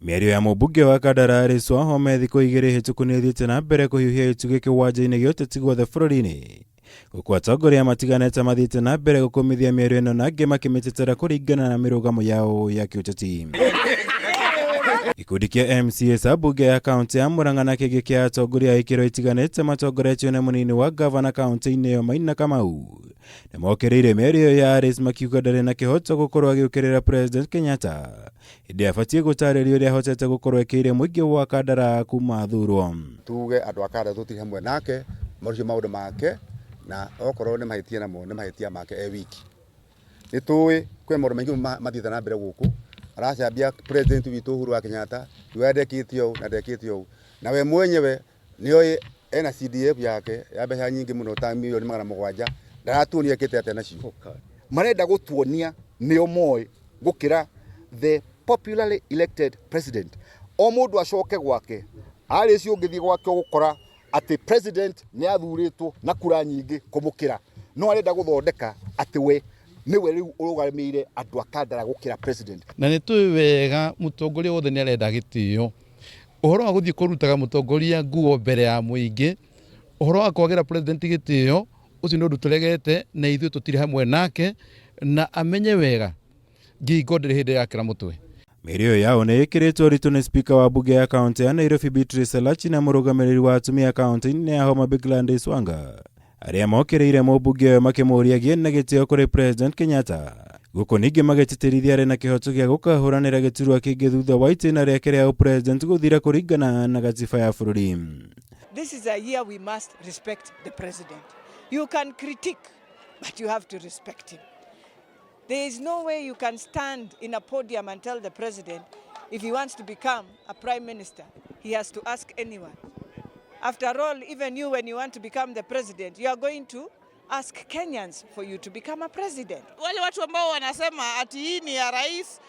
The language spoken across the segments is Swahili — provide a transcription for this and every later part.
Miario ya mumbunge wa Kandara Alice Wahome thiko igiri hituku ni thiite na mbere kuhiuhia itugi kiwanja-ini gia uteti guothe bururi-ini. Guku Atongoria matiganete mathiite na mbere gukumithia miario ino na angi makimetetera kuringana na mirugamo yao ya kiuteti. Gikundi kia MCAs abunge ya kaunti ya Murang'a na kingi kia Atongoria ikiro itiganete matongoretio na munini wa gavana kaunti-ini iyo Maina Kamau nimokereire miario ya Alice makiuga ndari na kihoto gukorwo agiukirira President Kenyatta indi abatie gutaririo ria hotete gukorwo ekeire muingi wa Kandara kuma thurwo. Tuge andu a Kandara tutiri hamwe nake marucio maundu make na okorwo ni mahitia namo ni mahitia make wiki. Ni tuwe kwe maundu maingi mathiite na mbere guku aracambia President witu Uhuru wa Kenyatta wendekitio na ndekitio na we mwenyewe nioi ena CDF yake ya mbeca nyingi muno ta milioni 700 ndaratuonia kite ate nacio marenda gutuonia nio moy gukira the popularly elected president o mundu acoke gwake Alice ungithi gwake gukora ati president ni athuritwo na kura nyingi kumukira no arenda guthondeka ati we niwe riu urugamire andu a Kandara gukira president na ni tuwe wega mutongoria wothe ni arenda gitio uhoro wa guthii kurutaga mutongoria nguo mbere ya muingi uhoro wa kwagira president gitio ucio ni undu turegete na ithuĩ tutiri hamwe nake na amenye wega ngingo ndiri hindi yakira mutwe. Miario yao ni ikiritwo ritu ni speaker wa bunge ya kaunti ya Nairobi Beatrice Elachi na murugamiriri wa atumia kaunti-ini ya Homa Bay Gladys Wanga aria mokereire mumbunge makimuria gie na gitio kuri President Kenyatta guku ningi magititirithia ari na kihoto gia gukahuranira giturwa kingi thutha wa itina riake ria president guthira kuringana na gatiba ya bururi. This is a year we must respect the president. You can critique, but you have to respect him. There is no way you can stand in a podium and tell the president if he wants to become a prime minister, he has to ask anyone. After all, even you, when you want to become the president, you are going to ask Kenyans for you to become a president. Wale watu ambao wanasema ati hii ni ya rais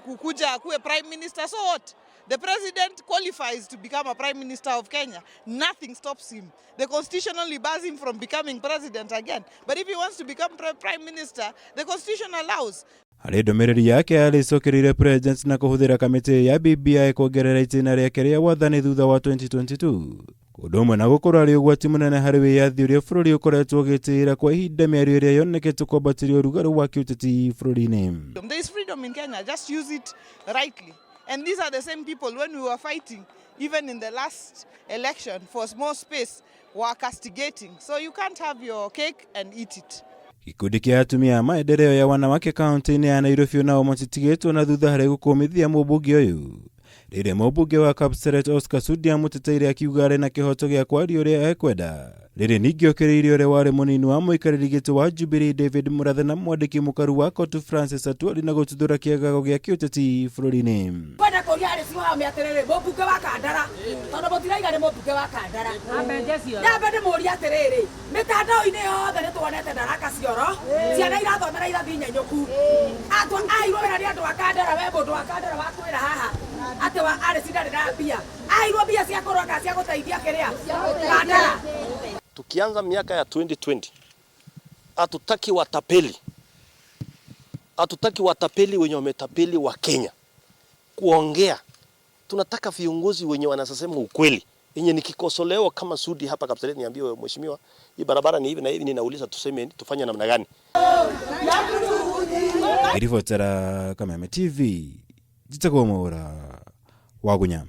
kukuja kuwe prime minister, so what? The president qualifies to become a prime minister of Kenya. Nothing stops him. The constitution only bars him from becoming president again. But if he wants to become prime minister, the constitution allows. Hari ndomereri yake alicokerire president na kuhuthira kamiti ya BBI kuongerera itina riake ria wathani thutha wa 2022 kudumwe na gukorwo ari ugwati munene hari wiyathi uria bururi ukoretwo gitira kwa ihinda miario iria yonekete kwambatiria urugarĩ wa kiuteti bururi-ini. There is freedom in Kenya, just use it rightly. And these are the same people when we were fighting even in the last election for small space were castigating. So you can't have your cake and eat it. Gikundi kia atumia maendeleo ya wanawake kaunti-ini ya Nairobi nao matitigĩtwo na thutha harĩ gũkũmithia mũmbunge ũyũ. Rĩrĩa mũmbunge wa Kapseret Oscar Sudi amuteteire akiuga arĩ na kĩhoto gĩa kwaria ũrĩa ekwenda. Rĩrĩ ningĩ okĩrĩire ũrĩa warĩ mũnini wa mũikarĩri gĩtĩ wa Jubilee David Murathe na mwandĩki mũkaru wa Kotu Francis Atwoli na gũtuthũra kĩagago gĩa kĩũteti bũrũri-inĩ. Kwenda kũria Alice Wahome atĩrĩrĩ mũmbunge wa Kandara tondũ mũtiraiga nĩ mũmbunge wa Kandara. Nyambe ndĩmũria atĩrĩrĩ mĩtandao-inĩ yothe nĩtuonete ndaraka cioro ciana irathomera irathi nyenyũku atwa airwo wĩra nĩ andũ a Kandara we mũndũ wa Kandara wa kwĩra haha atĩ wa Alice ndarĩ na mbia airwo mbia cia kũroga cia gũteithia kĩrĩa Kandara. Tukianza miaka ya 2020 hatutaki watapeli wenye wametapeli wa Kenya kuongea. Tunataka viongozi wenye wanasema ukweli yenye nikikosolewa kama Sudi hapa Kapseret niambiwe mheshimiwa hii barabara ni hivi na hivi, ninauliza tuseme tufanye namna gani. Ripotera Kameme TV jitagomora wagunya.